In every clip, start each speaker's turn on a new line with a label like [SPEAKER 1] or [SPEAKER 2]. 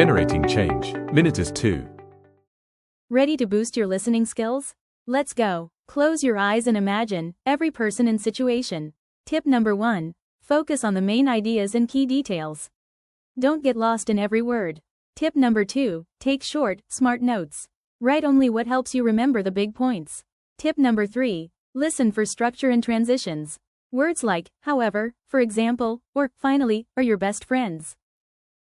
[SPEAKER 1] generating change. Minitest 2.
[SPEAKER 2] Ready to boost your listening skills? Let's go. Close your eyes and imagine every person and situation. Tip number 1. Focus on the main ideas and key details. Don't get lost in every word. Tip number 2. Take short, smart notes. Write only what helps you remember the big points. Tip number 3. Listen for structure and transitions. Words like, however, for example, or finally, are your best friends.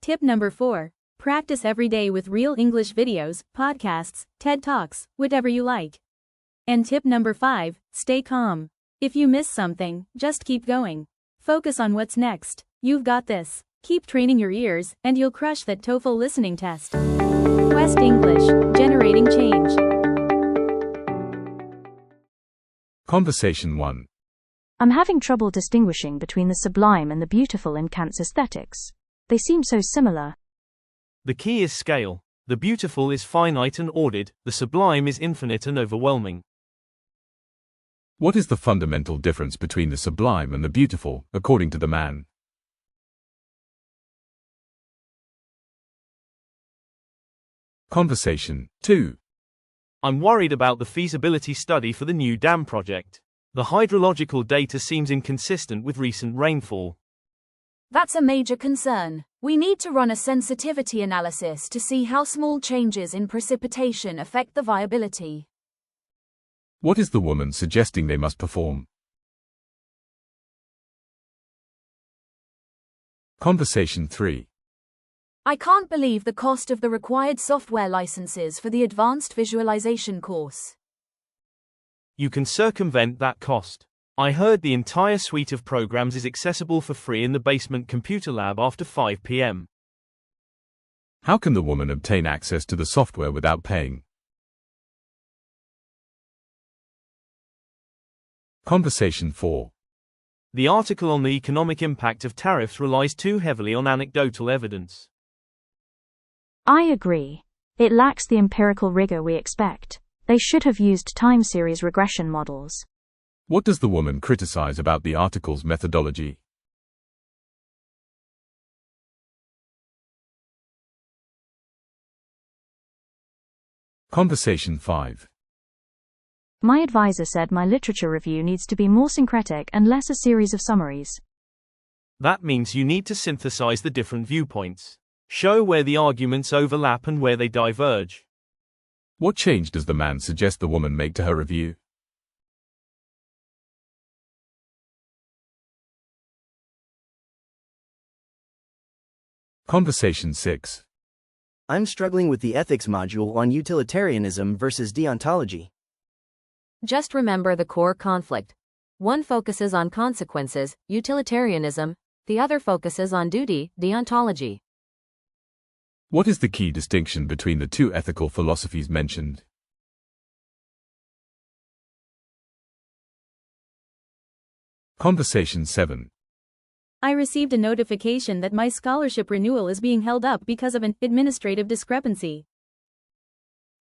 [SPEAKER 2] Tip number 4. Practice every day with real English videos, podcasts, TED Talks, whatever you like. And tip number 5. Stay calm. If you miss something, just keep going. Focus on what's next. You've got this. Keep training your ears, and you'll crush that TOEFL listening test. Quest English, generating change.
[SPEAKER 1] Conversation 1.
[SPEAKER 3] I'm having trouble distinguishing between the sublime and the beautiful in Kant's aesthetics. They seem so similar.
[SPEAKER 4] The key is scale. The beautiful is finite and ordered, the sublime is infinite and overwhelming.
[SPEAKER 1] What is the fundamental difference between the sublime and the beautiful, according to the man? Conversation 2.
[SPEAKER 4] I'm worried about the feasibility study for the new dam project. The hydrological data seems inconsistent with recent rainfall.
[SPEAKER 5] That's a major concern. We need to run a sensitivity analysis to see how small changes in precipitation affect the viability.
[SPEAKER 1] What is the woman suggesting they must perform? Conversation 3.
[SPEAKER 5] I can't believe the cost of the required software licenses for the advanced visualization course.
[SPEAKER 4] You can circumvent that cost. I heard the entire suite of programs is accessible for free in the basement computer lab after 5 p.m.
[SPEAKER 1] How can the woman obtain access to the software without paying? Conversation 4.
[SPEAKER 4] The article on the economic impact of tariffs relies too heavily on anecdotal evidence.
[SPEAKER 3] I agree. It lacks the empirical rigor we expect. They should have used time series regression models.
[SPEAKER 1] What does the woman criticize about the article's methodology? Conversation 5.
[SPEAKER 3] My advisor said my literature review needs to be more syncretic and less a series of summaries.
[SPEAKER 4] That means you need to synthesize the different viewpoints. Show where the arguments overlap and where they diverge.
[SPEAKER 1] What change does the man suggest the woman make to her review? Conversation 6.
[SPEAKER 6] I'm struggling with the ethics module on utilitarianism versus deontology.
[SPEAKER 7] Just remember the core conflict. One focuses on consequences, utilitarianism, the other focuses on duty, deontology.
[SPEAKER 1] What is the key distinction between the two ethical philosophies mentioned? Conversation 7.
[SPEAKER 2] I received a notification that my scholarship renewal is being held up because of an administrative discrepancy.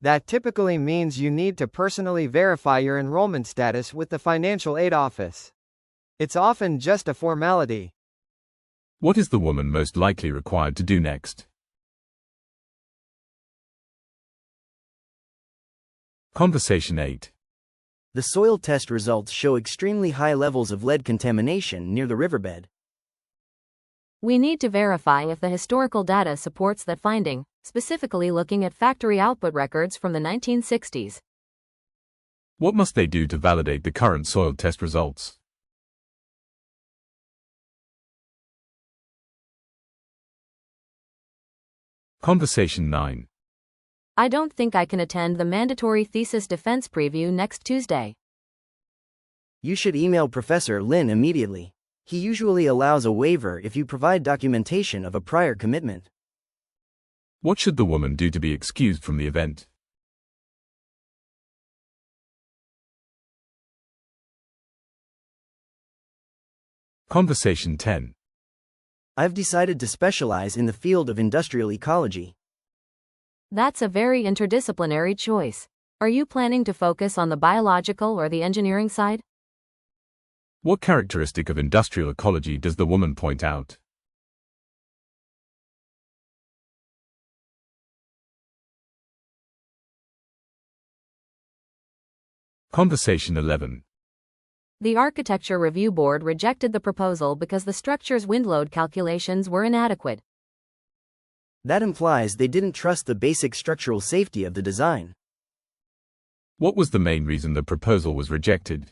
[SPEAKER 8] That typically means you need to personally verify your enrollment status with the financial aid office. It's often just a formality.
[SPEAKER 1] What is the woman most likely required to do next? Conversation 8.
[SPEAKER 6] The soil test results show extremely high levels of lead contamination near the riverbed.
[SPEAKER 7] We need to verify if the historical data supports that finding, specifically looking at factory output records from the 1960s.
[SPEAKER 1] What must they do to validate the current soil test results? Conversation 9.
[SPEAKER 7] I don't think I can attend the mandatory thesis defense preview next Tuesday.
[SPEAKER 6] You should email Professor Lin immediately. He usually allows a waiver if you provide documentation of a prior commitment.
[SPEAKER 1] What should the woman do to be excused from the event? Conversation 10.
[SPEAKER 6] I've decided to specialize in the field of industrial ecology.
[SPEAKER 7] That's a very interdisciplinary choice. Are you planning to focus on the biological or the engineering side?
[SPEAKER 1] What characteristic of industrial ecology does the woman point out? Conversation 11.
[SPEAKER 7] The Architecture Review Board rejected the proposal because the structure's wind load calculations were inadequate.
[SPEAKER 6] That implies they didn't trust the basic structural safety of the design.
[SPEAKER 1] What was the main reason the proposal was rejected?